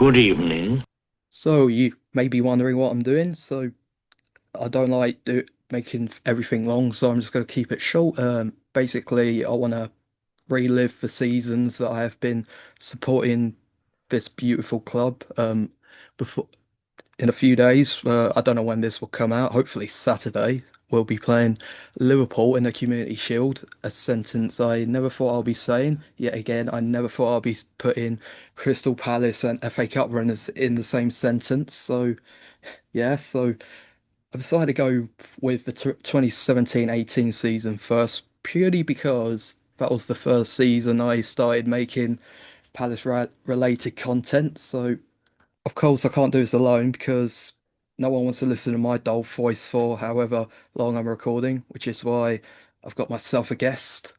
Good evening. So you may be wondering what I'm doing. So I don't like making everything long, so I'm just going to keep it short. Basically, I want to relive the seasons that I have been supporting this beautiful club. Before in a few days, I don't know when this will come out. Hopefully Saturday, we'll be playing Liverpool in the Community Shield. A sentence I never thought I'll be saying. Yet again, I never thought I'll be putting Crystal Palace and FA Cup runners in the same sentence. So yeah, so I decided to go with the 2017-18 season first, purely because that was the first season I started making Palace related content. So of course, I can't do this alone because no one wants to listen to my dull voice for however long I'm recording, which is why I've got myself a guest.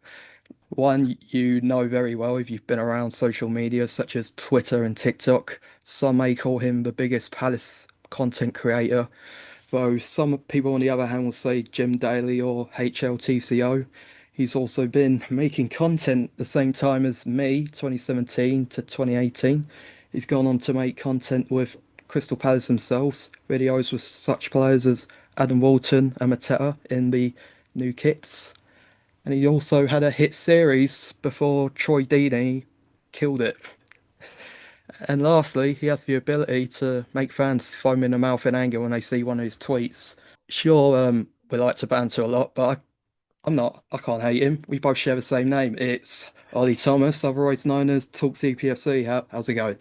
One you know very well if you've been around social media such as Twitter and TikTok. Some may call him the biggest Palace content creator, though some people on the other hand will say Jim Daly or HLTCO. He's also been making content the same time as me, 2017 to 2018. He's gone on to make content with Crystal Palace themselves, videos with such players as Adam Walton and Mateta in the new kits. And he also had a hit series before Troy Deeney killed it. And lastly, he has the ability to make fans foam in the mouth in anger when they see one of his tweets. Sure, we like to banter a lot, but I'm not. I can't hate him. We both share the same name. It's Ollie Thomas, otherwise known as TalkCPFC. How's it going?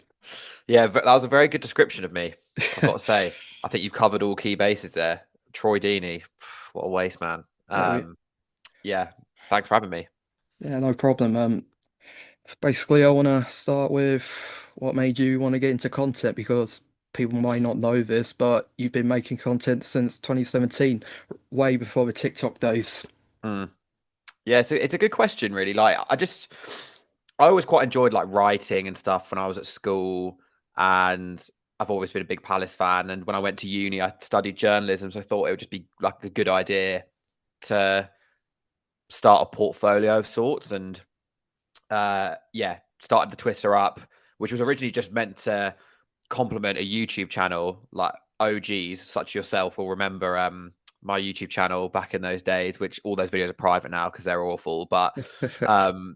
Yeah, that was a very good description of me. I've got to say, I think you've covered all key bases there. Troy Deeney, what a waste, man. Yeah, Yeah, thanks for having me. yeah, no problem. Basically, I want to start with what made you want to get into content because people might not know this, but you've been making content since 2017, way before the TikTok days. Mm. Yeah, so it's a good question, really. I always quite enjoyed like writing and stuff when I was at school, and I've always been a big Palace fan. And when I went to uni, I studied journalism, so I thought it would just be like a good idea to start a portfolio of sorts. And yeah, started the Twitter up, which was originally just meant to complement a YouTube channel. Like OGs such as yourself will remember my YouTube channel back in those days, which all those videos are private now because they're awful. But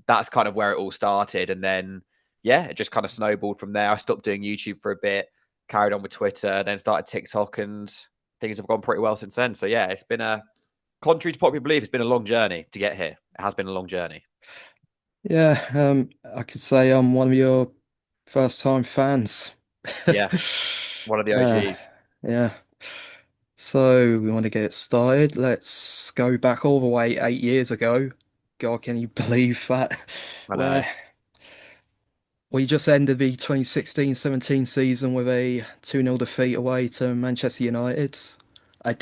that's kind of where it all started, and then yeah, it just kind of snowballed from there. I stopped doing YouTube for a bit, carried on with Twitter, then started TikTok, and things have gone pretty well since then. So yeah, it's been a contrary to popular belief, it's been a long journey to get here. It has been a long journey. Yeah, I could say I'm one of your first time fans. Yeah, one of the Uh, OGs. yeah. So we want to get started. Let's go back all the way 8 years ago. God, can you believe that? I know. Where we just ended the 2016-17 season with a 2-0 defeat away to Manchester United. I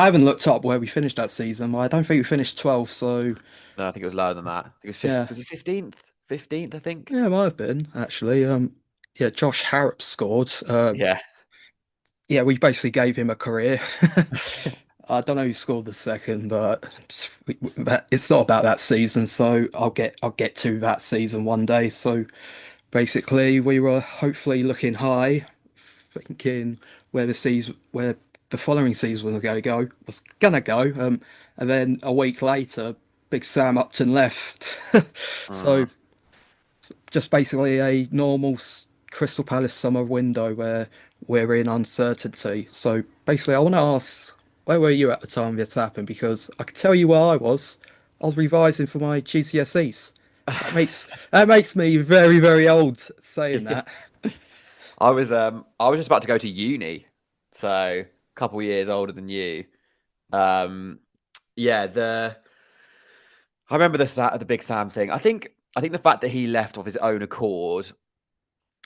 haven't looked up where we finished that season, but I don't think we finished 12th, so No, I think it was lower than that. I think it was yeah. Was it 15th? 15th, I think. Yeah, it might have been actually. Yeah, Josh Harrop scored. Yeah. Yeah, we basically gave him a career. I don't know who scored the second, but it's not about that season, so I'll get to that season one day. So basically, we were hopefully looking high, thinking where the following season was gonna go. And then a week later, Big Sam Upton left. So Mm. just basically a normal Crystal Palace summer window where we're in uncertainty. So basically, I want to ask, where were you at the time this happened? Because I can tell you where I was. I was revising for my GCSEs. That makes me very, very old saying Yeah. that. I was just about to go to uni, so a couple of years older than you. Um yeah, the I remember the Big Sam thing. I think the fact that he left of his own accord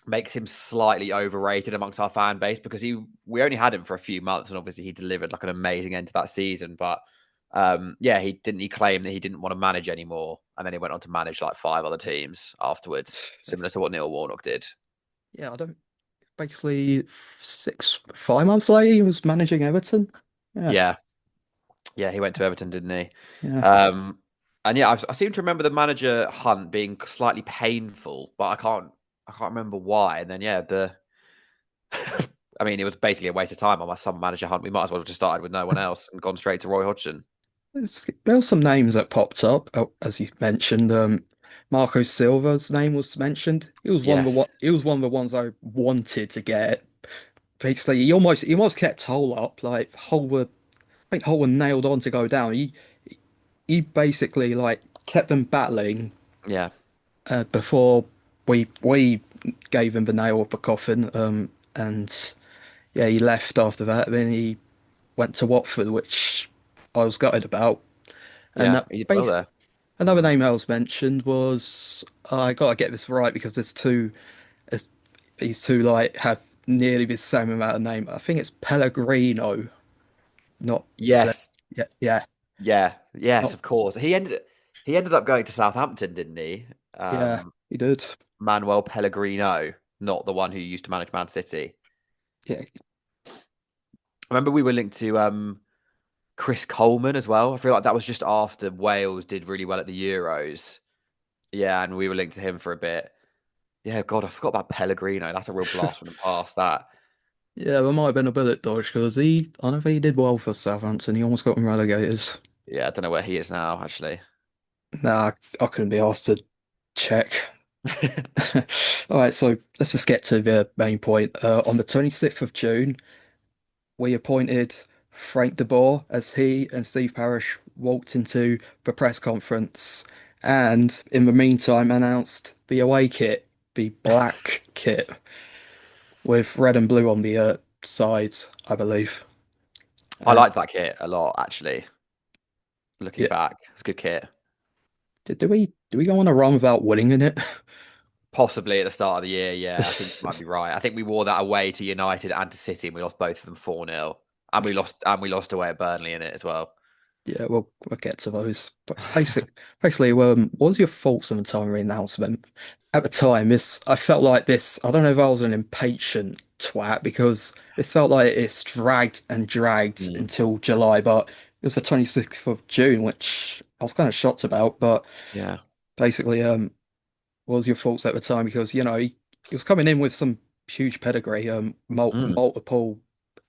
makes him slightly overrated amongst our fan base because we only had him for a few months, and obviously he delivered like an amazing end to that season. But yeah, he claim that he didn't want to manage anymore, and then he went on to manage like five other teams afterwards, similar to what Neil Warnock did. Yeah, I don't. Basically, 5 months later, he was managing Everton. Yeah, Yeah, yeah, he went to Everton, didn't he? yeah. Um, and yeah, I seem to remember the manager hunt being slightly painful, but I can't remember why. And then yeah, I mean, it was basically a waste of time on my summer manager hunt. We might as well have just started with no one else and gone straight to Roy Hodgson. There were some names that popped up, as you mentioned. Marco Silva's name was mentioned. He was one of the Yes. he was one of the ones I wanted to get. Basically, he almost kept Hull up. Like Hull were, I think Hull were nailed on to go down. He basically like kept them battling Yeah. before we gave him the nail of the coffin. And yeah, he left after that. Then he went to Watford, which I was gutted about. And Yeah. He did well there. another name I was mentioned was I gotta get this right because there's- these two like have nearly the same amount of name. I think it's Pellegrino, not Pelle. Yes. Yeah, yeah, Yeah. Yes, not of course. He ended up going to Southampton, didn't he? yeah. He did. Manuel Pellegrino, not the one who used to manage Man City. Yeah, I remember we were linked to Chris Coleman as well. I feel like that was just after Wales did really well at the Euros. Yeah, and we were linked to him for a bit. Yeah, God, I forgot about Pellegrino. That's a real blast from the past. That. yeah. There might have been a bullet dodge because I don't think he did well for Southampton. He almost got them relegated. Yeah, I don't know where he is now, actually. Nah, I couldn't be asked to check. All right, so let's just get to the main point. On the 26th of June, we appointed Frank de Boer as he and Steve Parish walked into the press conference and, in the meantime, announced the away kit, the black kit with red and blue on the sides, I believe. I And liked that kit a lot, actually. Looking yeah, back, it's a good kit. did we go on a run without winning in it? Possibly at the start of the year, yeah, I think you might be right. I think we wore that away to United and to City, and we lost both of them 4-0. And we lost away at Burnley in it as well. Yeah, we'll get to those. But basically, what was your thoughts on the Tommy announcement? At the time, this I felt like this. I don't know if I was an impatient twat because it felt like it's dragged and dragged Mm. until July, but it was the 26th of June, which I was kind of shocked about. But Yeah. basically, what was your thoughts at the time? Because he was coming in with some huge pedigree, Mm. multiple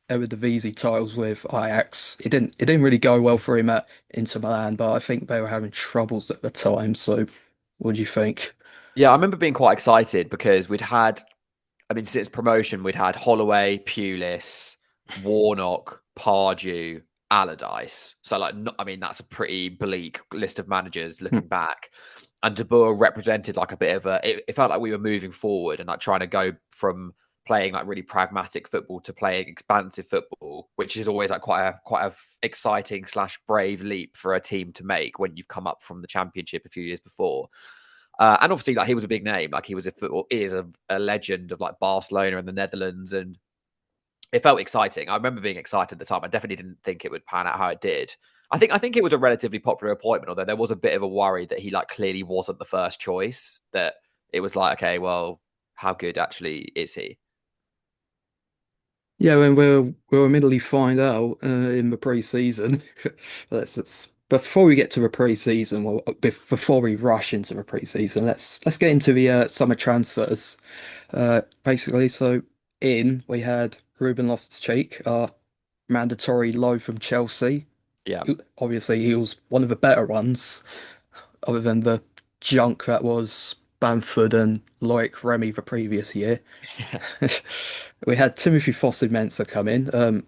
Eredivisie titles with Ajax. It didn't really go well for him at Inter Milan, but I think they were having troubles at the time. So what do you think? Yeah, I remember being quite excited because I mean, since promotion, we'd had Holloway, Pulis, Warnock, Pardew, Allardyce. So, like, I mean, that's a pretty bleak list of managers Hmm. looking back. And De Boer represented like a bit of it felt like we were moving forward and like trying to go from playing like really pragmatic football to playing expansive football, which is always like quite a exciting slash brave leap for a team to make when you've come up from the championship a few years before. And obviously, like he was a big name, like he was a football is a legend of like Barcelona and the Netherlands, and it felt exciting. I remember being excited at the time. I definitely didn't think it would pan out how it did. I think it was a relatively popular appointment, although there was a bit of a worry that he like clearly wasn't the first choice. That it was like, okay, well, how good actually is he? Yeah, when we'll immediately find out in the pre-season. But before we get to the pre-season, well, before we rush into the pre-season, let's get into the summer transfers. Basically, so in we had Ruben Loftus-Cheek, our mandatory low from Chelsea. Yeah, Obviously, he was one of the better ones, other than the junk that was Bamford and Loic Remy the previous year. yeah, We had Timothy Fosu-Mensah come in.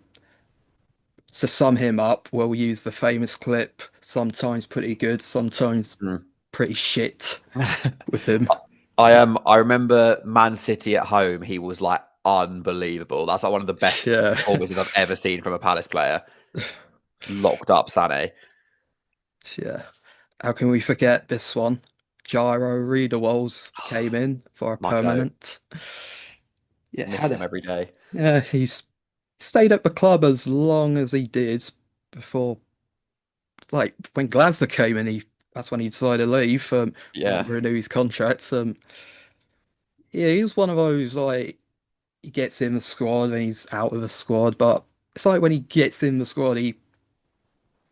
To sum him up, we'll use the famous clip, sometimes pretty good, sometimes mm. pretty shit with him. I remember Man City at home. He was like unbelievable. That's like one of the best Yeah. performances I've ever seen from a Palace player. Locked up Sané. Yeah. How can we forget this one? Gyro Riedewolds came in for a My goat. permanent. Yeah, Miss him every day. he's stayed at the club as long as he did before, like when Glasner came in, that's when he decided to leave, not Yeah. renew his contract. Yeah, he was one of those like he gets in the squad and he's out of the squad, but it's like when he gets in the squad,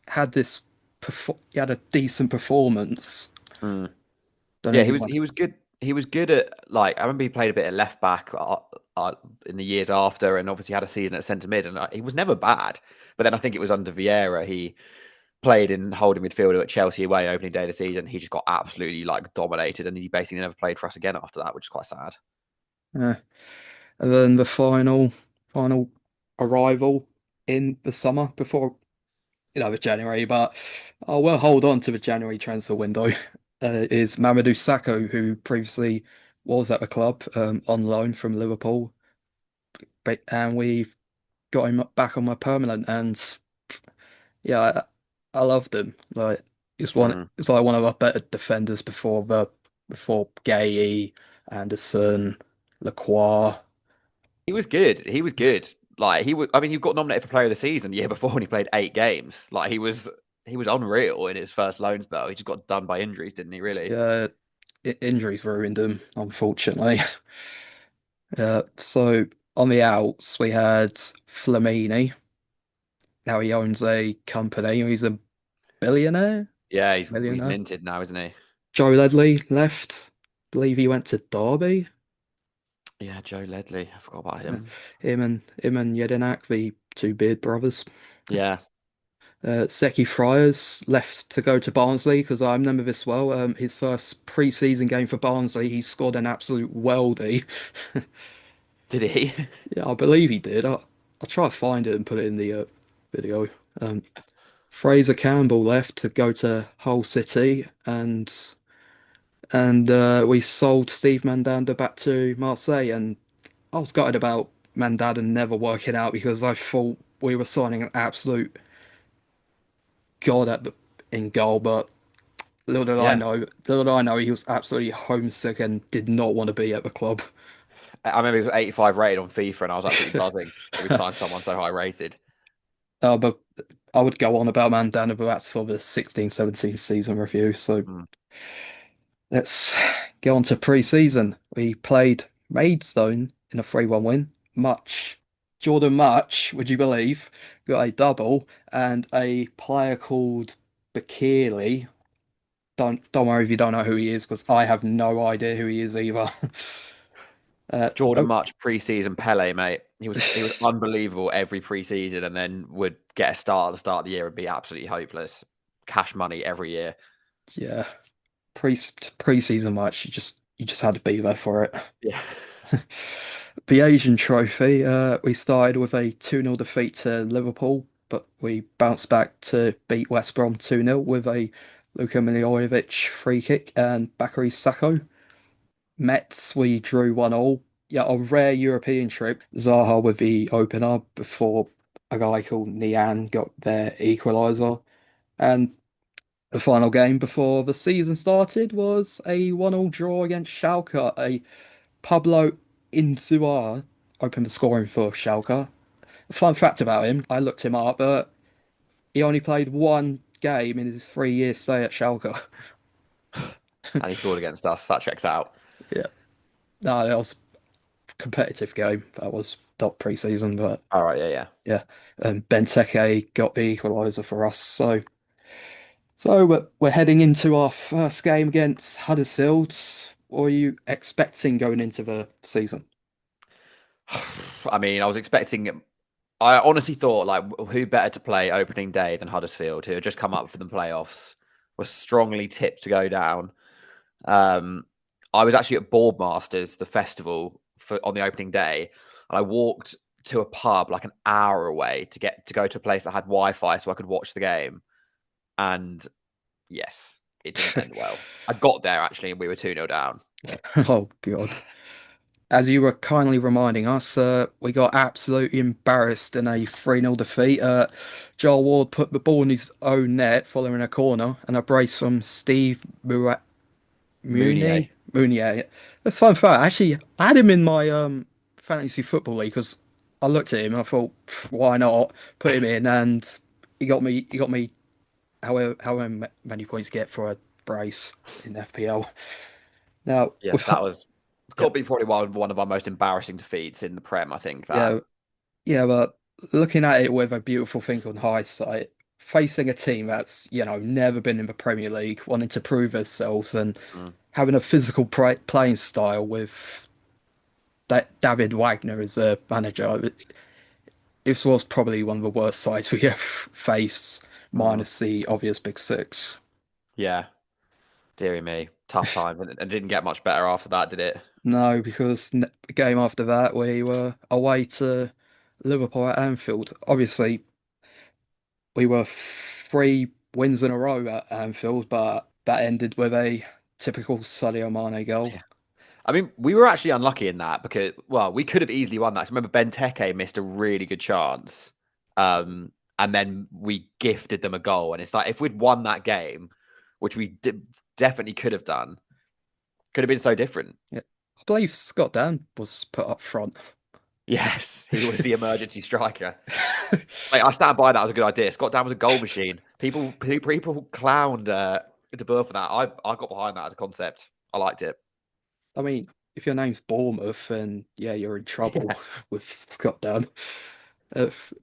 had this, he had a decent performance. Mm. Don't know Yeah, if he you was want. he was good. He was good at like I remember he played a bit at left back in the years after, and obviously had a season at centre mid, and he was never bad. But then I think it was under Vieira. He played in holding midfielder at Chelsea away opening day of the season. He just got absolutely like dominated, and he basically never played for us again after that, which is quite sad. Yeah. And then the final arrival in the summer before the January, but I will hold on to the January transfer window. Is Mamadou Sakho, who previously was at the club on loan from Liverpool, and we got him back on my permanent, and yeah, I loved him. Like Mm. it's like one of our better defenders before Gay, Anderson, Lacroix. He was good. He was good. Like he was. I mean, he got nominated for Player of the Season the year before, when he played 8 games. Like he was unreal in his first loan spell. He just got done by injuries, didn't he? Really? Yeah, injuries ruined him, unfortunately. So on the outs we had Flamini. Now he owns a company. He's a billionaire, Yeah, he's millionaire. minted now, isn't he? Joe Ledley left. Believe he went to Derby. Yeah, Joe Ledley. I forgot about Uh, him. him and Jedinak, the two beard brothers. Yeah. Zeki Friars left to go to Barnsley because I remember this well. His first pre-season game for Barnsley, he scored an absolute weldy. Did he? Yeah, I believe he did. I'll try to find it and put it in the video. Um, Fraser Campbell left to go to Hull City, and we sold Steve Mandanda back to Marseille, and I was gutted about Mandanda never working out because I thought we were signing an absolute god in goal, but Yeah. little did I know he was absolutely homesick and did not want to be at the club. I remember he was 85 rated on FIFA, and I was absolutely buzzing that we'd signed someone so high rated. But I would go on about Mandanda, but that's for the 16-17 season review. So Mm. let's get on to pre-season. We played Maidstone in a 3-1 win. Jordan Much, would you believe, got a double, and a player called Bakirli. Don't worry if you don't know who he is, because I have no idea who he is either. Jordan Oh, Much preseason Pele, mate. He was unbelievable every preseason, and then would get a start at the start of the year and be absolutely hopeless. Cash money every year. yeah, pre pre-season match. You just had to be there for it. Yeah. The Asian Trophy, we started with a 2-0 defeat to Liverpool, but we bounced back to beat West Brom 2-0 with a Luka Milivojevic free kick and Bakary Sacco. Mets, we drew 1-1. Yeah, a rare European trip. Zaha with the opener before a guy called Nian got their equaliser. And the final game before the season started was a 1-1 draw against Schalke. A Pablo Insuar opened the scoring for Schalke. A fun fact about him, I looked him up, but he only played one game in his 3 year stay at Schalke. And he scored against us. That checks out. Yeah, no, that was a competitive game. That was not pre-season, but All right, yeah, yeah. yeah. Benteke got the equaliser for us. So we're heading into our first game against Huddersfield. What are you expecting going into the season? I mean, I honestly thought, like, who better to play opening day than Huddersfield, who had just come up for the playoffs, was strongly tipped to go down. Um, I was actually at Boardmasters, the festival on the opening day, and I walked to a pub like an hour away to go to a place that had Wi-Fi so I could watch the game. And yes, it didn't end well. I got there actually, and we were 2-0 down. Oh God. As you were kindly reminding us, we got absolutely embarrassed in a 3-0 defeat. Joel Ward put the ball in his own net following a corner and a brace from Steve Mounier. Mounier. That's fun fact. Actually, I had him in my fantasy football league because I looked at him and I thought, "Pff, why not? Put him in," and he got me however many points you get for a brace in FPL. Now, Yeah, with that was. It's got yeah, to be probably one of our most embarrassing defeats in the Prem. I think that. yeah, yeah, but looking at it with a beautiful thing on hindsight, facing a team that's, never been in the Premier League, wanting to prove themselves and Mm. having a physical playing style with David Wagner is the manager. This was probably one of the worst sides we have faced, Mm. minus the obvious Big Six. Yeah, dearie me, tough time, and didn't get much better after that, did it? No, because the game after that we were away to Liverpool at Anfield. Obviously, we were 3 wins in a row at Anfield, but that ended with a typical Sadio Mane goal. Yeah. I mean, we were actually unlucky in that because, well, we could have easily won that. So remember, Benteke missed a really good chance, and then we gifted them a goal. And it's like if we'd won that game, which definitely could have done, could have been so different. Yeah. I believe Scott Dan was put up front. Yes, he was the emergency striker. Mate, I stand by that as a good idea. Scott Dan was a goal machine. People clowned De Boer for that. I got behind that as a concept. I liked it. I mean, if your name's Bournemouth, then yeah, you're in trouble Yeah. with Scott Dan.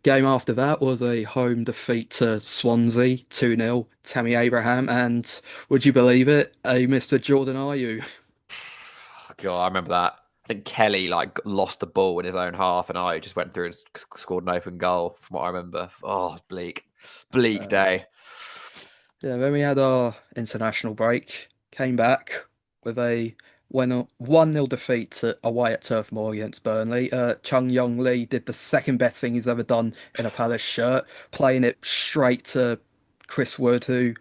Game after that was a home defeat to Swansea, 2-0, Tammy Abraham, and would you believe it, a Mr. Jordan Ayew. God, I remember that. I think Kelly like lost the ball in his own half, and I just went through and scored an open goal. From what I remember, oh, it's bleak Uh, day. yeah, then we had our international break, came back with a 1-0 defeat away at Turf Moor against Burnley. Chung Yong Lee did the second best thing he's ever done in a Palace shirt, playing it straight to Chris Wood, who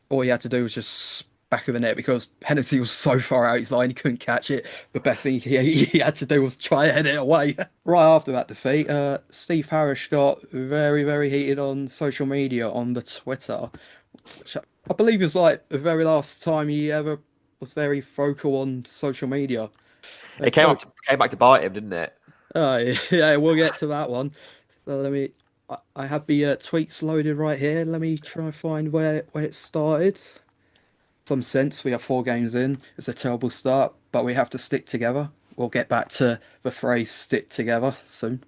all he had to do was just back of the net because Hennessy was so far out his line he couldn't catch it. The best thing he had to do was try and head it away. Right after that defeat, Steve Parish got very, very heated on social media on the Twitter, which I believe is like the very last time he ever was very vocal on social media. It So, came back to bite him, didn't it? yeah, we'll get to that one. So I have the tweets loaded right here. Let me try and find where it started. Some sense. We are 4 games in. It's a terrible start, but we have to stick together. We'll get back to the phrase stick together soon.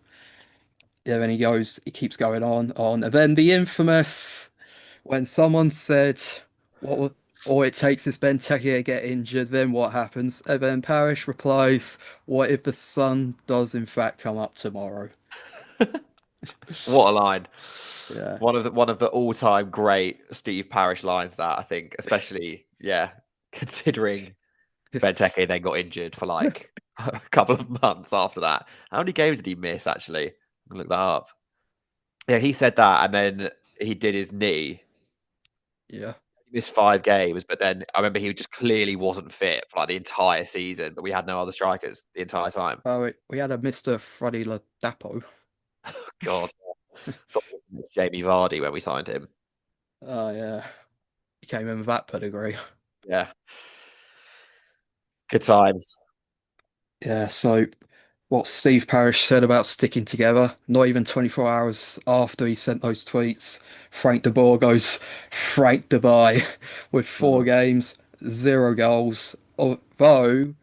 Yeah, then he keeps going on. And then the infamous when someone said, all it takes is Benteke to get injured, then what happens? And then Parish replies, what if the sun does in fact come up tomorrow? What a line! Yeah. One of the all time great Steve Parish lines. That I think, especially considering Benteke then got injured for like a couple of months after that. How many games did he miss? Actually, look that up. Yeah, he said that, and then he did his knee. Yeah. He missed 5 games, but then I remember he just clearly wasn't fit for like the entire season. But we had no other strikers the entire time. Oh, we had a Mr. Freddy Ladapo. God, thought it was Jamie Vardy when we signed him. Oh, yeah. He came in with that pedigree. Yeah, good times. Yeah, so what Steve Parish said about sticking together, not even 24 hours after he sent those tweets, Frank de Boer goes Frank Dubai with four Mm. games, 0 goals. Although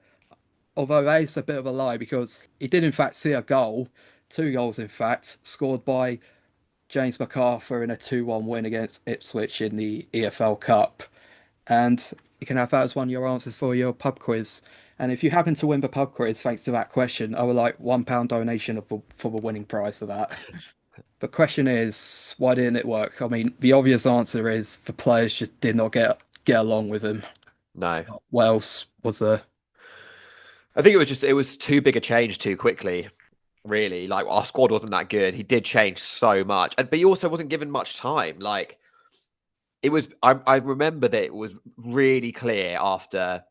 that is a bit of a lie because he did in fact see a goal, 2 goals in fact, scored by James MacArthur in a 2-1 win against Ipswich in the EFL Cup. And you can have that as one of your answers for your pub quiz. And if you happen to win the pub quiz thanks to that question, I would like £1 donation for the winning prize for that. The question is, why didn't it work? I mean, the obvious answer is the players just did not get along with him. No, What else was there? I think it was too big a change too quickly. Really, like our squad wasn't that good. He did change so much, but he also wasn't given much time. Like it was, I remember that it was really clear after.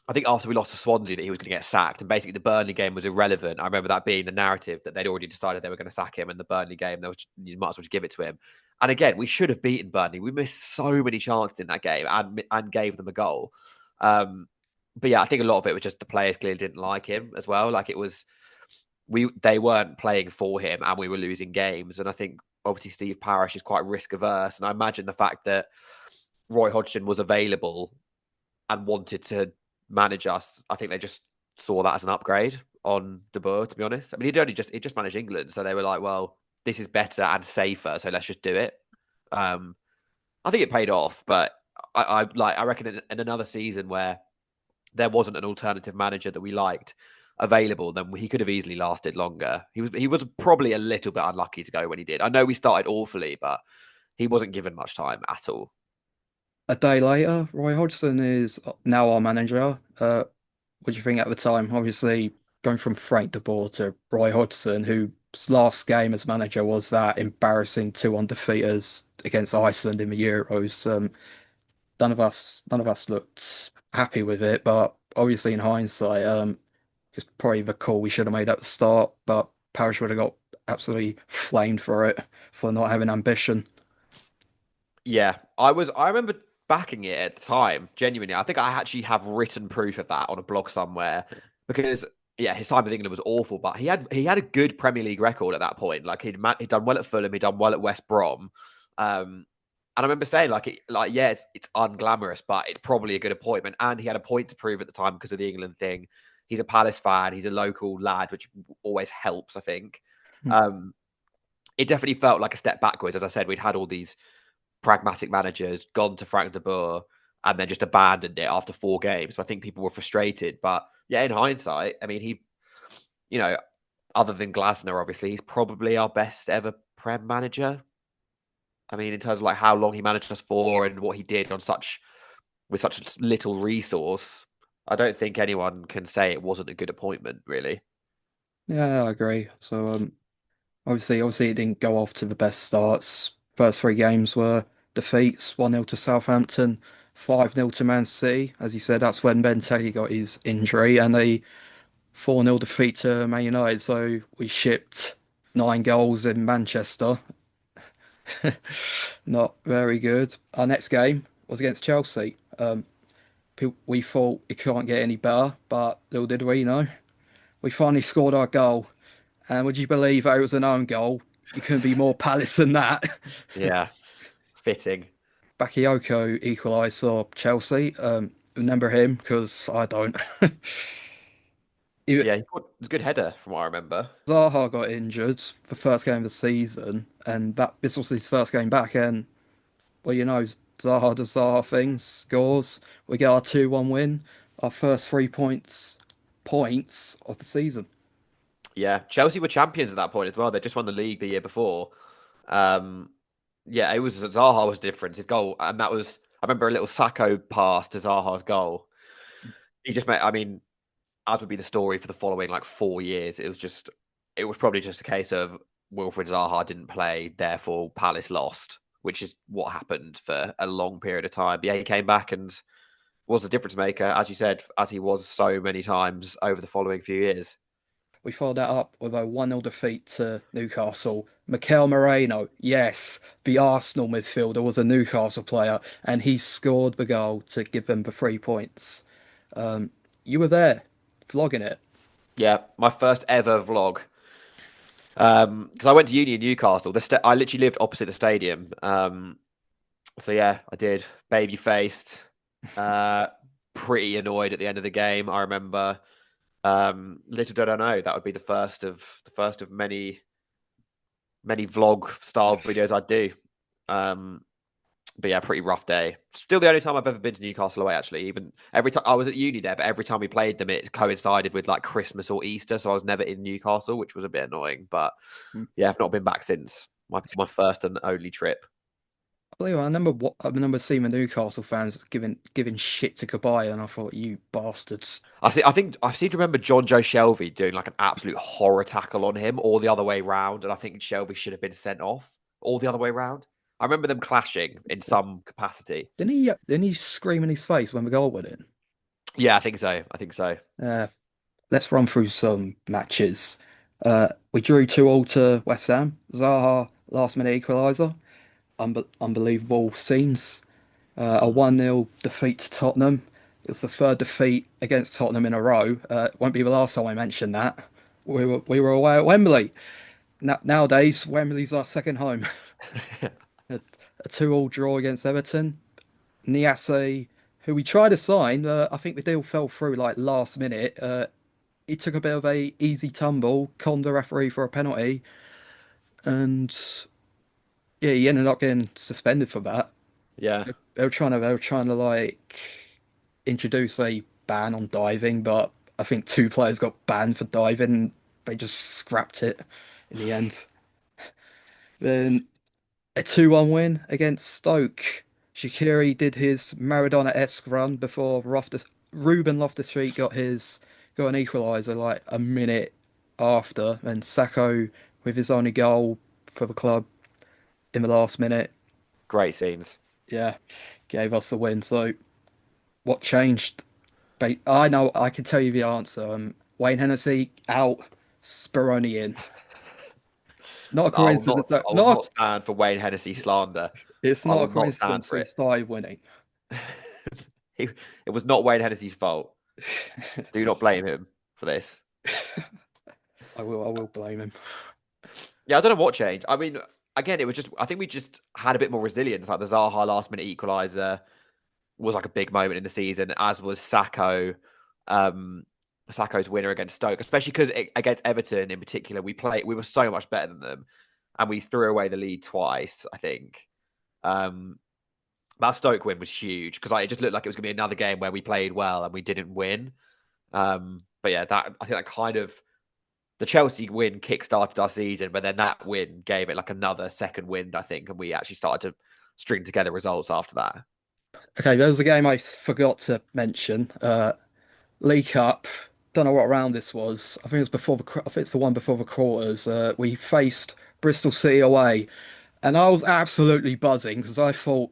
I think after we lost to Swansea that he was going to get sacked, and basically the Burnley game was irrelevant. I remember that being the narrative that they'd already decided they were going to sack him, and the Burnley game you might as well just give it to him. And again, we should have beaten Burnley. We missed so many chances in that game and gave them a goal. But yeah, I think a lot of it was just the players clearly didn't like him as well. Like it was they weren't playing for him and we were losing games. And I think obviously Steve Parish is quite risk averse. And I imagine the fact that Roy Hodgson was available and wanted to manage us, I think they just saw that as an upgrade on De Boer, to be honest. I mean, he just managed England. So they were like, well, this is better and safer. So let's just do it. Um, I think it paid off, but I reckon in another season where there wasn't an alternative manager that we liked, available, then he could have easily lasted longer. He was probably a little bit unlucky to go when he did. I know we started awfully, but he wasn't given much time at all. A day later, Roy Hodgson is now our manager. What do you think at the time? Obviously, going from Frank de Boer to Roy Hodgson, whose last game as manager was that embarrassing 2-1 defeat us against Iceland in the Euros. None of us looked happy with it, but obviously in hindsight, it's probably the call we should have made at the start. But Parish would have got absolutely flamed for it for not having ambition. Yeah, I remember backing it at the time. Genuinely, I think I actually have written proof of that on a blog somewhere because yeah, his time with England was awful, but he had a good Premier League record at that point. Like he'd done well at Fulham, he'd done well at West Brom, and I remember saying like yeah, it's unglamorous, but it's probably a good appointment. And he had a point to prove at the time because of the England thing. He's a Palace fan. He's a local lad, which always helps, I think. Um, it definitely felt like a step backwards. As I said, we'd had all these pragmatic managers, gone to Frank de Boer, and then just abandoned it after 4 games. I think people were frustrated. But yeah, in hindsight, I mean, you know, other than Glasner, obviously, he's probably our best ever Prem manager. I mean, in terms of like how long he managed us for and what he did on with such little resource, I don't think anyone can say it wasn't a good appointment, really. Yeah, I agree. So obviously, it didn't go off to the best starts. First three games were defeats: 1-0 to Southampton, 5-0 to Man City. As you said, that's when Ben Teggy got his injury, and a 4-0 defeat to Man United. So we shipped 9 goals in Manchester. Not very good. Our next game was against Chelsea. We thought it can't get any better, but little did we know. We finally scored our goal. And would you believe that it was an own goal? You couldn't be more Palace than that. Yeah, fitting. Bakayoko equalised for Chelsea. Remember him because I don't. Yeah, it was a good header from what I remember. Zaha got injured the first game of the season, and this was his first game back. And well, Zaha does Zaha things, scores. We get our 2-1 win, our first 3 points of the season. Yeah, Chelsea were champions at that point as well. They just won the league the year before. Um, yeah, it was Zaha was different. His goal, and that was I remember a little Sacco pass to Zaha's goal. He just made. I mean, as would be the story for the following like 4 years. It was probably just a case of Wilfred Zaha didn't play, therefore Palace lost, which is what happened for a long period of time. But yeah, he came back and was a difference maker, as you said, as he was so many times over the following few years. We followed that up with a 1-0 defeat to Newcastle. Mikel Moreno, yes, the Arsenal midfielder was a Newcastle player, and he scored the goal to give them the 3 points. You were there, vlogging it. Yeah, my first ever vlog. Because I went to uni in Newcastle. I literally lived opposite the stadium. So yeah, I did. Baby faced, uh, pretty annoyed at the end of the game. I remember. Little did I know that would be the first of many vlog style videos I'd do. Um, but yeah, pretty rough day. Still the only time I've ever been to Newcastle away. Actually, even every time I was at uni there, but every time we played them, it coincided with like Christmas or Easter, so I was never in Newcastle, which was a bit annoying. But yeah, I've not been back since my first and only trip. I remember seeing the Newcastle fans giving shit to Kabay, and I thought, you bastards. I seem to remember John Joe Shelby doing like an absolute horror tackle on him, or the other way round, and I think Shelby should have been sent off, or the other way round. I remember them clashing in some capacity. Didn't he scream in his face when the goal went in? Yeah, I think so. I think so. Uh, let's run through some matches. We drew 2-2 to West Ham. Zaha last minute equaliser. Unbelievable scenes. A Mm. 1-0 defeat to Tottenham. It was the third defeat against Tottenham in a row. It won't be the last time I mention that. We were away at Wembley. Nowadays, Wembley's our second home. A, a 2-2 draw against Everton. Niasse, who we tried to sign, I think the deal fell through like last minute. He took a bit of a easy tumble, conned the referee for a penalty, and yeah, he ended up getting suspended for that. Yeah. They were trying to like introduce a ban on diving, but I think two players got banned for diving. They just scrapped it in the end. Then a 2-1 win against Stoke. Shaqiri did his Maradona-esque run before Ruben Loftus-Cheek got an equaliser like a minute after, and Sacco with his only goal for the club in the last minute, Great scenes. yeah, gave us the win. So what changed? I know I can tell you the answer. Wayne Hennessy out, Speroni in. Not a I will not. coincidence. I will Not not stand for Wayne Hennessy slander. It's I not a will not stand coincidence for we it. started winning. He, it was not Wayne Hennessy's fault. Do not blame him for this. I will blame him. Yeah, I don't know what changed. I mean, again, it was just. I think we just had a bit more resilience. Like the Zaha last minute equaliser was like a big moment in the season, as was Sacco. Sacco's winner against Stoke, especially because against Everton in particular, we were so much better than them, and we threw away the lead twice. I think um, that Stoke win was huge because it just looked like it was going to be another game where we played well and we didn't win. But yeah, that I think that kind of the Chelsea win kick-started our season, but then that win gave it like another second wind, I think, and we actually started to string together results after that. Okay, there was a game I forgot to mention. League Cup. Don't know what round this was. I think it was I think it's the one before the quarters. We faced Bristol City away, and I was absolutely buzzing because I thought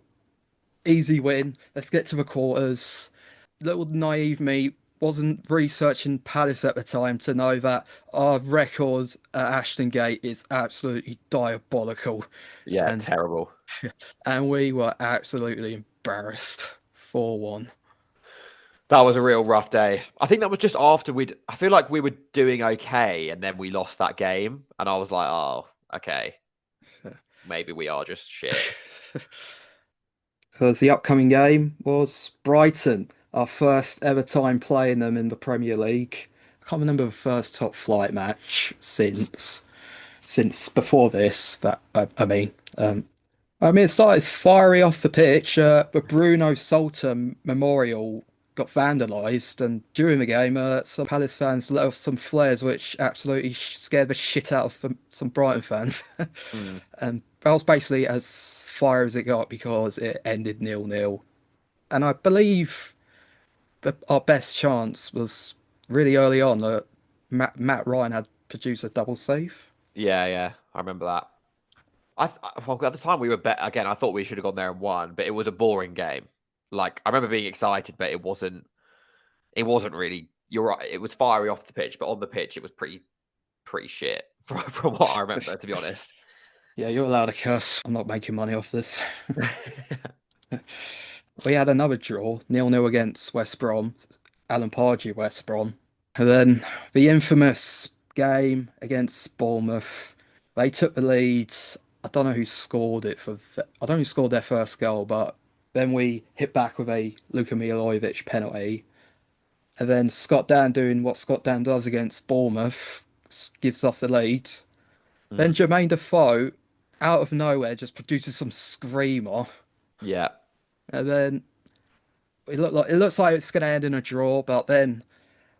easy win. Let's get to the quarters. Little naive me wasn't researching Palace at the time to know that our record at Ashton Gate is absolutely diabolical, Yeah, and terrible. and we were absolutely embarrassed. 4-1. That was a real rough day. I think that was just after I feel like we were doing okay, and then we lost that game, and I was like, oh, okay, maybe we are just shit. Because the upcoming game was Brighton, our first ever time playing them in the Premier League. I can't remember the first top flight match since before this. It started fiery off the pitch, but Bruno Salter Memorial got vandalised, and during the game, some Palace fans let off some flares, which absolutely scared the shit out of some Brighton fans. Mm. And that was basically as fire as it got because it ended 0-0. And I believe that our best chance was really early on. Matt Ryan had produced a double save. Yeah, yeah, I remember that. Well, at the time we were bet again. I thought we should have gone there and won, but it was a boring game. Like I remember being excited, but it wasn't. It wasn't really. You're right. It was fiery off the pitch, but on the pitch it was pretty shit from what I remember. To be honest. Yeah, you're allowed to curse. I'm not making money off this. We had another draw, 0-0 against West Brom, Alan Pardew, West Brom. And then the infamous game against Bournemouth. They took the lead. I don't know who scored it I don't know who scored their first goal, but then we hit back with a Luka Milojevic penalty. And then Scott Dan doing what Scott Dan does against Bournemouth gives us the lead. Then Mm. Jermaine Defoe, out of nowhere, just produces some screamer. Yeah, And then it looks like it's going to end in a draw, but then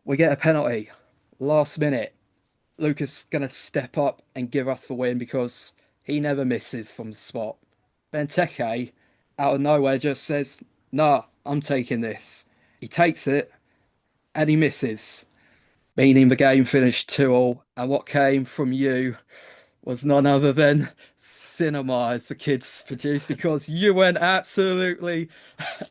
we get a penalty last minute. Lucas going to step up and give us the win because he never misses from the spot. Benteke, out of nowhere, just says, "Nah, I'm taking this." He takes it and he misses, meaning the game finished 2-2. And what came from you was none other than cinema as the kids produced because you went absolutely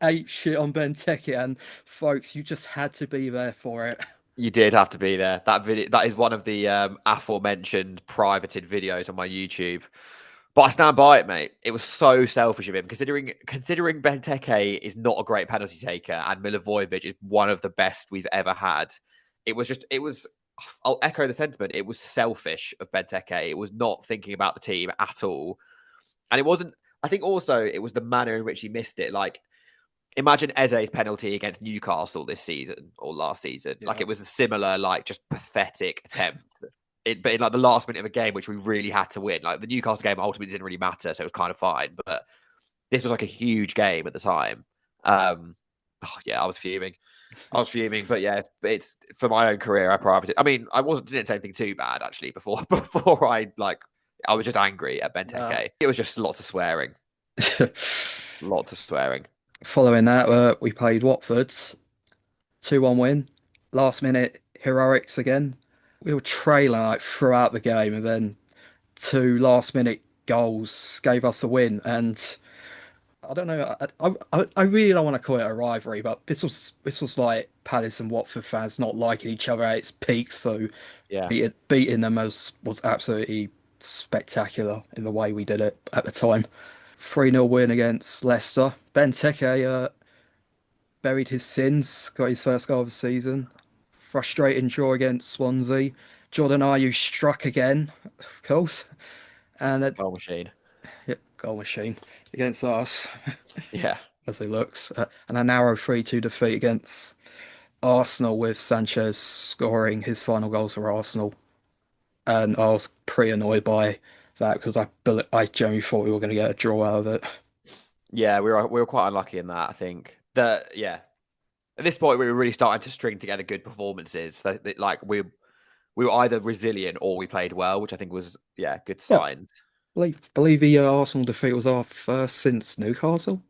ape shit on Benteke, and folks, you just had to be there for it. you did have to be there. That video, that is one of the aforementioned privated videos on my YouTube. But I stand by it, mate. It was so selfish of him, considering Benteke is not a great penalty taker and Milivojevic is one of the best we've ever had. It was. I'll echo the sentiment. It was selfish of Benteke. It was not thinking about the team at all, and it wasn't. I think also it was the manner in which he missed it. Like imagine Eze's penalty against Newcastle this season or last season. Like Yeah. it was a similar, like just pathetic attempt. But in like the last minute of a game, which we really had to win. Like the Newcastle game ultimately didn't really matter, so it was kind of fine. But this was like a huge game at the time. Oh, yeah, I was fuming. I was fuming, but yeah, it's for my own career. I prioritised. I mean, I wasn't didn't say anything too bad actually before before I like. I was just angry at Uh, Benteke. It was just lots of swearing, lots of swearing. Following that, we played Watford's 2-1 win. Last minute heroics again. We were trailing like throughout the game, and then two last minute goals gave us the win. And I don't know, I really don't want to call it a rivalry, but this was like Palace and Watford fans not liking each other at its peak. So Yeah. beating them was absolutely spectacular in the way we did it at the time. 3-0 win against Leicester. Benteke buried his sins, got his first goal of the season. Frustrating draw against Swansea. Jordan Ayew struck again, of course, and a Goal machine. yeah, goal machine against us, Yeah. as he looks. And a narrow 3-2 defeat against Arsenal with Sanchez scoring his final goals for Arsenal. And I was pretty annoyed by that because I genuinely thought we were going to get a draw out of it. Yeah, we were quite unlucky in that. I think that yeah. At this point, we were really starting to string together good performances. Like we were either resilient or we played well, which I think was yeah good Yeah, signs. believe the Arsenal defeat was our first since Newcastle.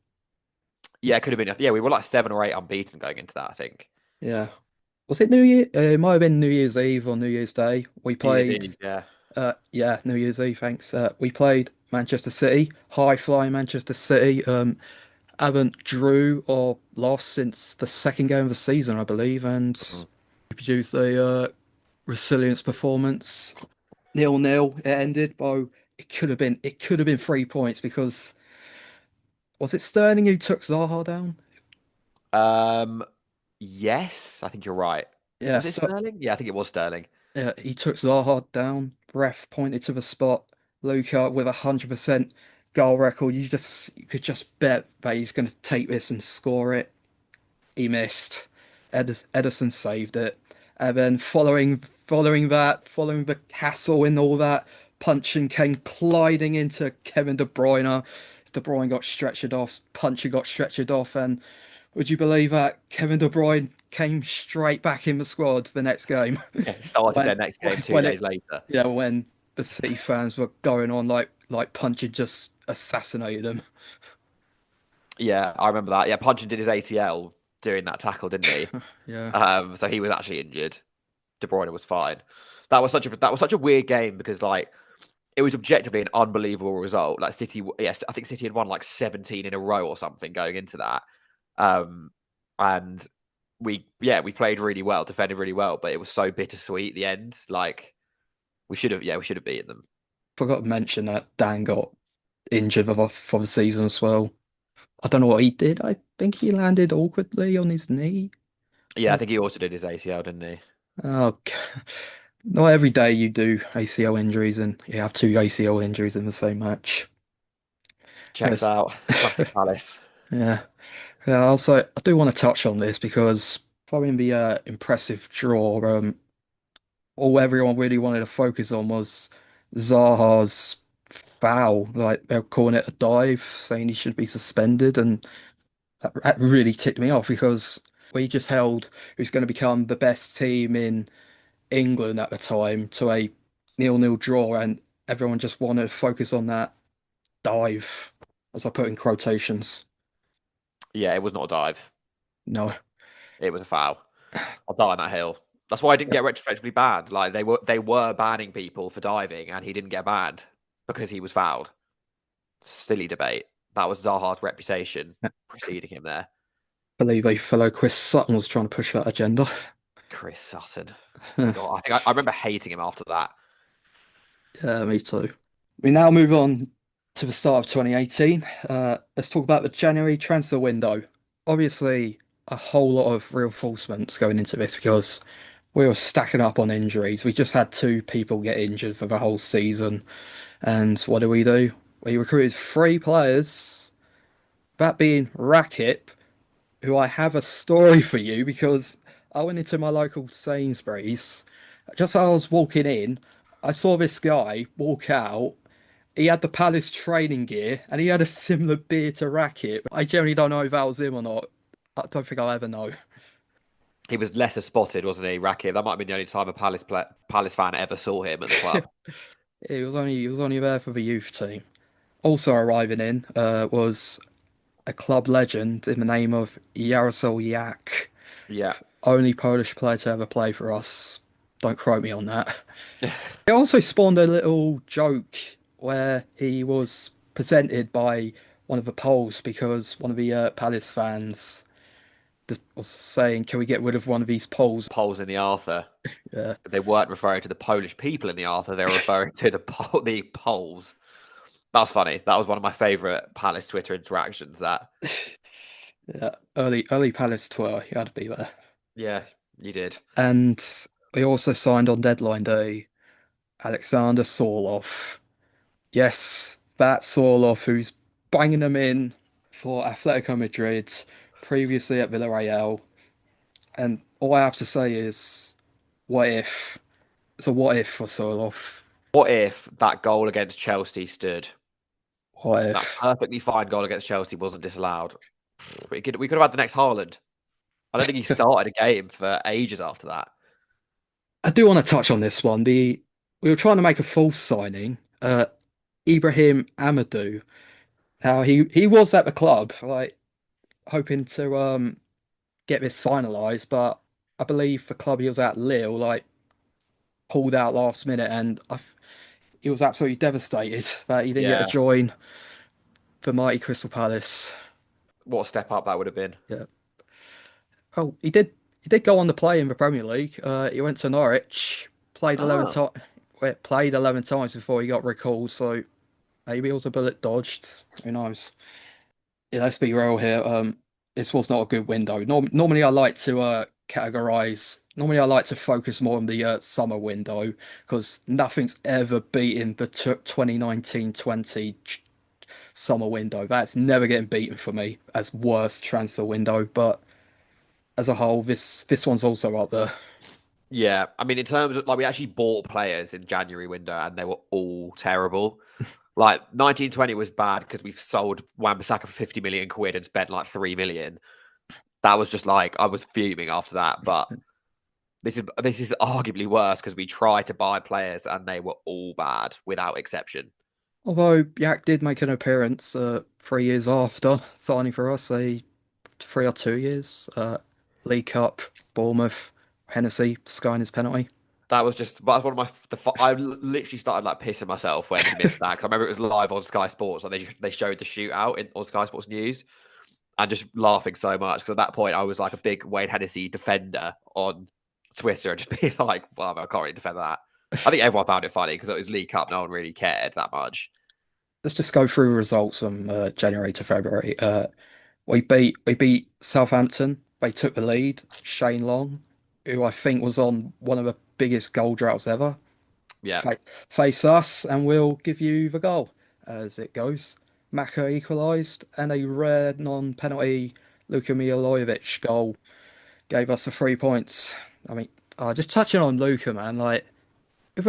Yeah, it could have been. Yeah, we were like 7 or 8 unbeaten going into that. I think Yeah. Was it New Year? It might have been New Year's Eve or New Year's Day. We New Year's played, Eve. Yeah. yeah, New Year's Eve, thanks. We played Manchester City, high flying Manchester City. Haven't drew or lost since the second game of the season, I believe, and Mhm. we produced a resilience performance. 0-0. It ended, but it could have been 3 points because was it Sterling who took Zaha down? Um, yes, I think you're right. Yeah, Was it Sterling? Yeah, I think it was Sterling. yeah, he took Zaha down. Ref pointed to the spot. Luka with 100% goal record. You could just bet that he's going to take this and score it. He missed. Edison saved it. And then following the hassle and all that, Puncheon came gliding into Kevin De Bruyne. De Bruyne got stretchered off. Puncher got stretchered off, and would you believe that Kevin De Bruyne came straight back in the squad the next game Yeah, started when their next game two when days it later. when the City fans were going on like Puncher just assassinated him. Yeah, I remember that. Yeah, Puncheon did his ACL doing that tackle, didn't he? Yeah, So he was actually injured. De Bruyne was fine. That was such a weird game because like it was objectively an unbelievable result. Like City, yes, I think City had won like 17 in a row or something going into that. Um, and we played really well, defended really well, but it was so bittersweet at the end. Like we should have beaten them. forgot to mention that Dan got injured for the season as well. I don't know what he did. I think he landed awkwardly on his knee. Yeah, I Uh, think he also did his ACL, didn't he? Oh, not every day you do ACL injuries and you have two ACL injuries in the same match. Checks Yes. out. Classic Palace. Yeah. Yeah, also, I do want to touch on this because following the impressive draw, all everyone really wanted to focus on was Zaha's foul. Like they're calling it a dive, saying he should be suspended, and that really ticked me off because we just held who's going to become the best team in England at the time to a 0-0 draw, and everyone just wanted to focus on that dive, as I put in quotations. Yeah, it was not a dive. No. It was a foul. I'll die on that hill. That's why I didn't get retrospectively banned. Like they were banning people for diving, and he didn't get banned because he was fouled. Silly debate. That was Zaha's reputation I preceding him there. believe a fellow Chris Sutton was trying to push that agenda. Chris Sutton. God, I think I remember hating him after that. Yeah, me too. We now move on to the start of 2018. Let's talk about the January transfer window. Obviously, a whole lot of reinforcements going into this because we were stacking up on injuries. We just had two people get injured for the whole season. And what do? We recruited three players, that being Rakip, who I have a story for you because I went into my local Sainsbury's. Just as I was walking in, I saw this guy walk out. He had the Palace training gear and he had a similar beard to Rakip. I generally don't know if that was him or not. I don't think I'll ever know. He was lesser spotted, wasn't he, Rakip? That might have been the only time a Palace fan ever saw him at the club. He was only there for the youth team. Also arriving in was a club legend in the name of Jarosław Jak, Yeah. only Polish player to ever play for us. Don't quote me on that. It also spawned a little joke where he was presented by one of the Poles because one of the Palace fans was saying, "Can we get rid of one of these Poles?" Poles in the Arthur. Uh, They weren't referring to the Polish people in the Arthur. They were referring to the Poles. That was funny. That was one of my favourite Palace Twitter interactions. That. yeah, early Palace tour, you had to be there. Yeah, you did. And we also signed on deadline day Alexander Sorloth. Yes, that Sorloth who's banging them in for Atletico Madrid, previously at Villarreal. And all I have to say is, what if? It's a what if for Sorloth. What if that goal against Chelsea stood? What That if? perfectly fine goal against Chelsea wasn't disallowed. We could have had the next Haaland. I don't think he started a game for ages after that. I do want to touch on this one. We were trying to make a false signing, Ibrahim Amadou. Now he was at the club, like hoping to get this finalised, but I believe the club he was at, Lille, like pulled out last minute, and he was absolutely devastated that he didn't get to Yeah, join the mighty Crystal Palace. what a step up that would have been. Yeah. Oh, he did go on to play in the Premier League. He went to Norwich, played 11 Ah, times, played 11 times before he got recalled. So maybe it was a bullet dodged. Who knows? Yeah, let's be real here. This was not a good window. Normally, I like to categorize. Normally, I like to focus more on the summer window because nothing's ever beaten the 2019-20 summer window. That's never getting beaten for me as worst transfer window. But as a whole, this one's also up there. yeah. I mean, in terms of like, we actually bought players in January window, and they were all terrible. Like 1920 was bad because we sold Wan-Bissaka for 50 million quid and spent like 3 million. That was just like I was fuming after that. But this is arguably worse because we tried to buy players and they were all bad without exception. Although Yak did make an appearance 3 years after signing for us, 3 or 2 years. League Cup, Bournemouth, Hennessy, skying his penalty. That was just that's one of I literally started like pissing myself when he missed that because I remember it was live on Sky Sports and they showed the shootout on Sky Sports News and just laughing so much because at that point I was like a big Wayne Hennessy defender on Twitter and just being like, well, I can't really defend that. I think everyone found it funny because it was League Cup, no one really cared that much. Let's just go through results from January to February. We beat Southampton. They took the lead. Shane Long, who I think was on one of the biggest goal droughts ever, Yeah, fa face us, and we'll give you the goal as it goes. Maka equalised, and a rare non-penalty Luka Milojevic goal gave us the 3 points. I mean, just touching on Luka, man, like if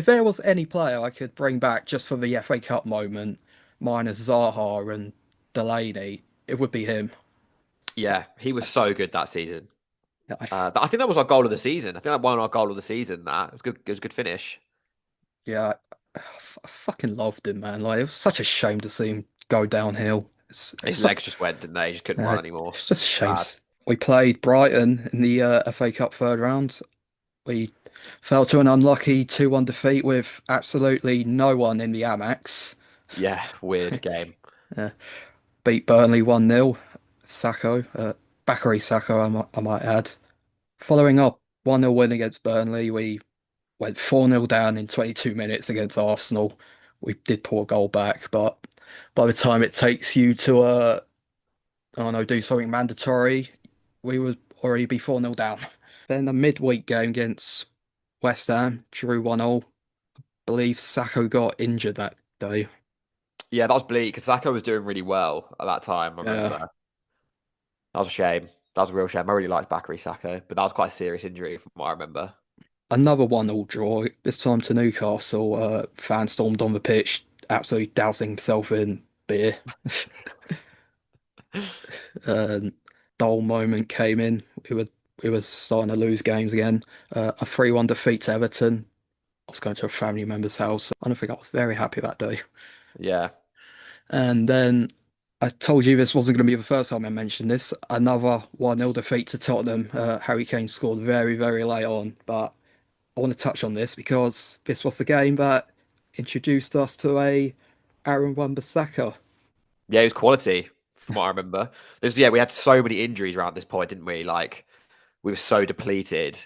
there was any player I could bring back just for the FA Cup moment, minus Zaha and Delaney, it would be him. yeah, he was so good that season. I, I think that was our goal of the season. I think that won our goal of the season. That it was good. It was a good finish. yeah, I fucking loved him, man. Like it was such a shame to see him go downhill. His It's like, legs just went, didn't they? He just couldn't run anymore. it's just a shame. Sad. We played Brighton in the FA Cup third round. We fell to an unlucky 2-1 defeat with absolutely no one in the Amex. Yeah, weird game. Uh, Beat Burnley 1-0. Sacco, Bakary Sacco, I might add. Following up 1-0 win against Burnley, we went 4-0 down in 22 minutes against Arsenal. We did pull a goal back, but by the time it takes you to I don't know, do something mandatory, we would already be 4-0 down. Then a midweek game against West Ham, drew 1-0. Believe Sacco got injured that day. Yeah, that was bleak because Saka was doing really well at that time. I Yeah. remember. That was a shame. That was a real shame. I really liked Bakary Saka, but that was quite a serious injury from what I remember. Another 1-0 draw, this time to Newcastle. Fan stormed on the pitch, absolutely dousing himself in beer. Um, Dull moment came in. We were we were starting to lose games again. A 3-1 defeat to Everton. I was going to a family member's house. I don't think I was very happy that day. Yeah. And then I told you this wasn't going to be the first time I mentioned this. Another 1-0 defeat to Tottenham. Harry Kane scored very, very late on. But I want to touch on this because this was the game that introduced us to a Aaron Wan-Bissaka. Yeah, it was quality from what I remember. Yeah, we had so many injuries around this point, didn't we? Like we were so depleted,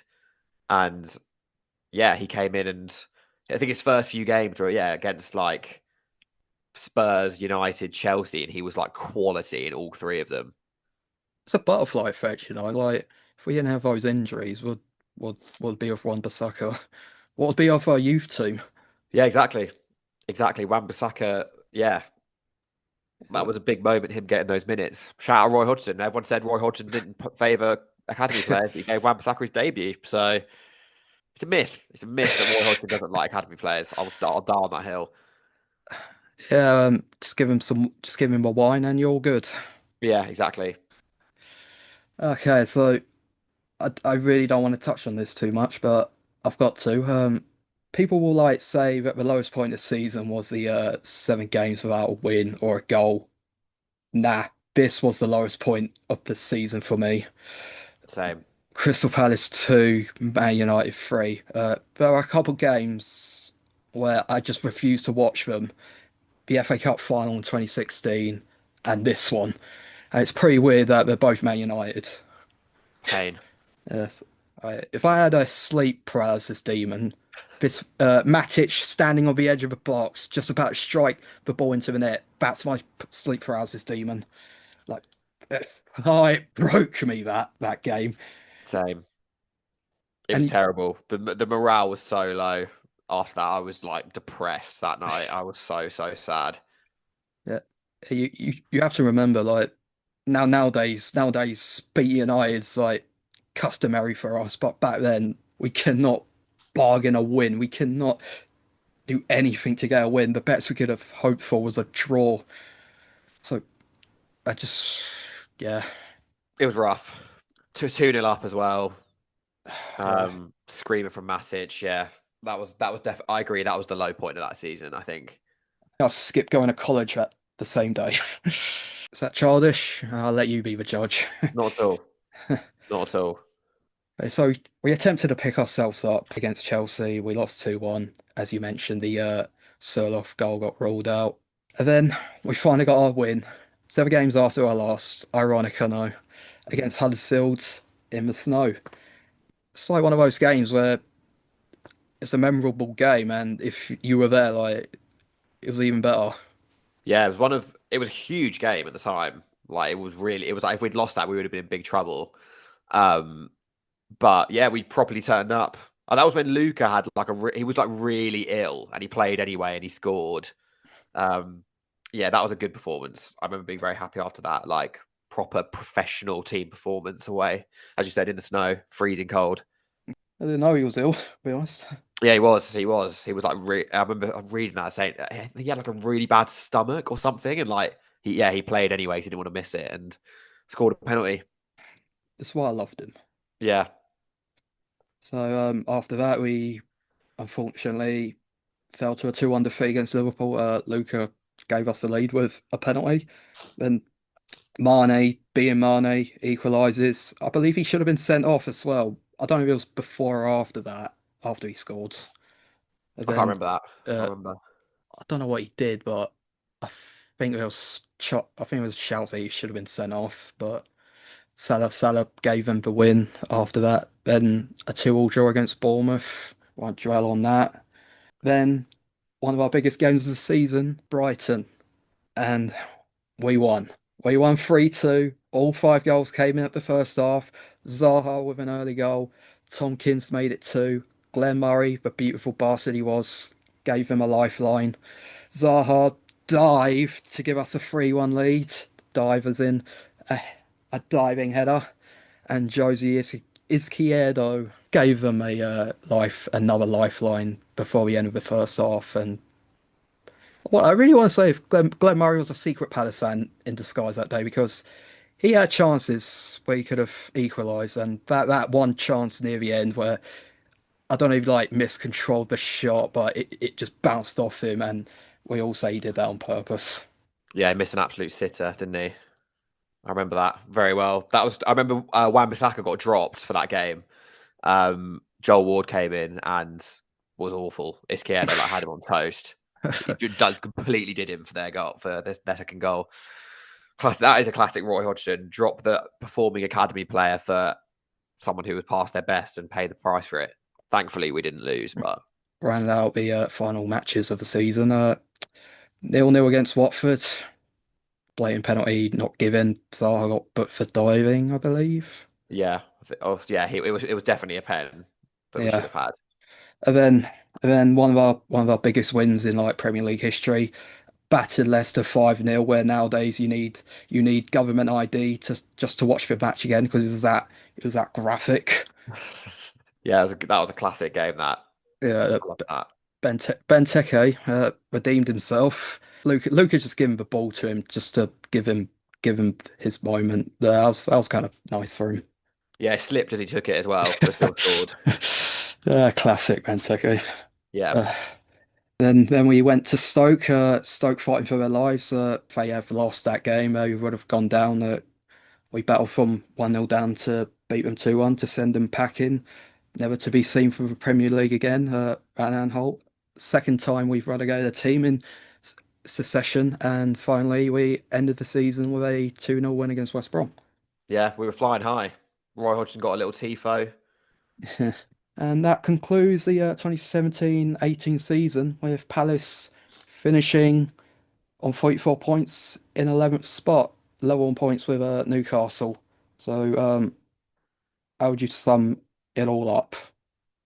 and yeah, he came in and I think his first few games were against like Spurs, United, Chelsea, and he was like quality in all three of them. It's a butterfly effect, Like if we didn't have those injuries, would be of Wan-Bissaka? What would be of our youth team? Yeah, exactly. Wan-Bissaka, yeah, that was a big moment. Him getting those minutes. Shout out Roy Hodgson. Everyone said Roy Hodgson didn't favour academy players, but he gave Wan-Bissaka his debut. So it's a myth. It's a myth that Roy Hodgson doesn't like academy players. I'll die on that hill. Yeah, just give him a wine and you're all good. Yeah, exactly. Okay, so I really don't want to touch on this too much, but I've got to. People will like say that the lowest point of the season was the 7 games without a win or a goal. Nah, this was the lowest point of the season for me. Same. Crystal Palace 2, Man United 3. There are a couple games where I just refuse to watch them. The FA Cup final in 2016 and this one. And it's pretty weird that they're both Man United. Pain. Yes. If I had a sleep paralysis demon, this Matic standing on the edge of the box, just about to strike the ball into the net, that's my sleep paralysis demon. Like, it broke me that game. Same. It was And terrible. The morale was so low. After that, I was like depressed that night. I was so sad. yeah, you have to remember, like nowadays, beat United's like customary for us, but back then we cannot bargain a win. We cannot do anything to get a win. The best we could have hoped for was a draw. So I just, yeah, It was rough. 2-0 up as well. yeah. Screaming from Matic. Yeah, that was definitely. I agree. That was the low point of that season. I think. I skipped going to college at the same day. Is that childish? I'll let you be the judge. Not at all. Not at all. So we attempted to pick ourselves up against Chelsea. We lost 2-1. As you mentioned, the Sirloff goal got ruled out. And then we finally got our win. 7 games after our loss, ironic, I know, against Huddersfield in the snow. It's like one of those games where it's a memorable game, and if you were there, like it was even better. Yeah, it was one of. It was a huge game at the time. Like it was really. It was like if we'd lost that, we would have been in big trouble. Um, but yeah, we properly turned up. And that was when Luca had like he was like really ill, and he played anyway, and he scored. Um, yeah, that was a good performance. I remember being very happy after that. Like proper professional team performance away, as you said, in the snow, freezing cold. I didn't know he was ill, to be honest. Yeah, he was. He was like. I remember reading that saying he had like a really bad stomach or something, and like he played anyway. So he didn't want to miss it and scored a penalty. That's why I loved him. Yeah, So after that, we unfortunately fell to a 2-1 defeat against Liverpool. Luca gave us the lead with a penalty. Then being Mane, equalises. I believe he should have been sent off as well. I don't know if it was before or after that, after he scored. And I can't then remember that. I can't uh, remember. I don't know what he did, but I I think it was shouts that he should have been sent off. But Salah gave them the win after that. Then a 2-2 draw against Bournemouth. Won't dwell on that. Then one of our biggest games of the season, Brighton, and we won. We won 3-2. All 5 goals came in at the first half. Zaha with an early goal. Tompkins made it 2. Glenn Murray, the beautiful bastard he was, gave him a lifeline. Zaha dived to give us a 3-1 lead. Divers in a, a diving header. And Josie Izquierdo gave them another lifeline before the end of the first half. And what I really want to say if Glenn Murray was a secret Palace fan in disguise that day because he had chances where he could have equalised, and that one chance near the end where I don't know if he, like miscontrolled the shot, but it just bounced off him, and we all say he did that on purpose. Yeah, he missed an absolute sitter, didn't he? I remember that very well. That was I remember Wan-Bissaka got dropped for that game. Joel Ward came in and was awful. Izquierdo like had him on toast. Completely did him for their goal for their second goal. That is a classic Roy Hodgson. Drop the performing academy player for someone who was past their best and pay the price for it. Thankfully, we didn't lose, but Rounded out the final matches of the season. 0-0 against Watford. Blatant penalty not given. Zaha got booked for diving, I believe. yeah, yeah, it was definitely a pen that we should Yeah. have had. And then one of our biggest wins in like Premier League history, battered Leicester 5-0, where nowadays you need government ID to just to watch the match again because it was that graphic. Yeah, that was a classic game. That Yeah, I love that. Benteke redeemed himself. Luca just gave him the ball to him just to give him his moment. That was kind of nice for him. Yeah, it slipped as he took it as well, but still scored. Classic Benteke. Yeah, Uh, then we went to Stoke. Stoke fighting for their lives. If they have lost that game, they would have gone down. We battled from 1-0 down to beat them 2-1 to send them packing. Never to be seen for the Premier League again. Van Aanholt. Second time we've relegated a team in succession, and finally we ended the season with a 2-0 win against West Brom. yeah, we were flying high. Roy Hodgson got a little tifo. And that concludes the 2017-18 season with Palace finishing on 44 points in 11th spot, level on points with Newcastle. So, how would you sum it all up?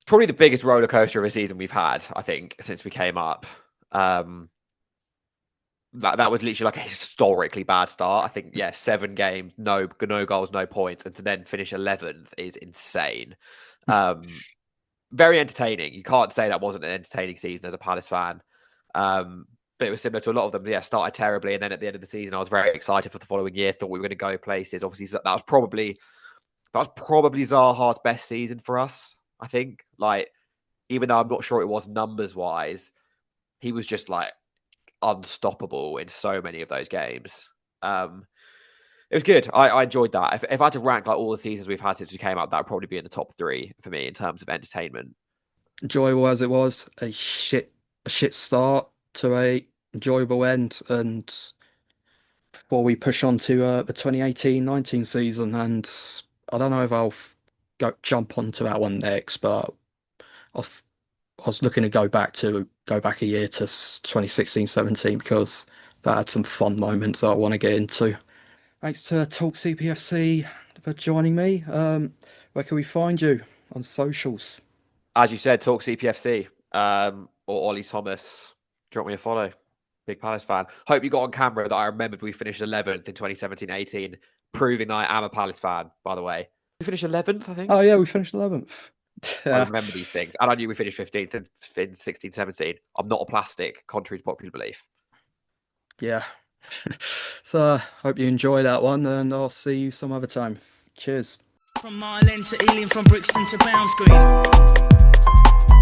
Probably the biggest roller coaster of a season we've had, I think, since we came up. Um, that was literally like a historically bad start. I think, yeah, 7 games, no goals, no points, and to then finish 11th is insane. Very entertaining. You can't say that wasn't an entertaining season as a Palace fan. But it was similar to a lot of them. Yeah, started terribly, and then at the end of the season, I was very excited for the following year. Thought we were going to go places. Obviously, that was probably Zaha's best season for us. I think, like, even though I'm not sure it was numbers wise, he was just like unstoppable in so many of those games. It was good. I enjoyed that. If I had to rank like all the seasons we've had since we came out, that would probably be in the top 3 for me in terms of entertainment. Enjoyable as it was, a shit start to a enjoyable end, and before we push on to the 2018-19 season, and I don't know if I'll jump onto that one next, but I was I was looking to go back a year to 2016-17 because that had some fun moments that I want to get into. Thanks to Talk CPFC for joining me. Where can we find you on socials? As you said, talk CPFC or Ollie Thomas. Drop me a follow. Big Palace fan. Hope you got on camera that I remembered we finished 11th in 2017-18, proving that I am a Palace fan, by the way. We finished 11th, I Oh think. yeah, we finished 11th. I Yeah, remember these things. And I knew we finished 15th in 16-17. I'm not a plastic, contrary to popular belief. yeah. So hope you enjoy that one, and I'll see you some other time. Cheers. From Mile End to Ealing, from Brixton to Bounds Green.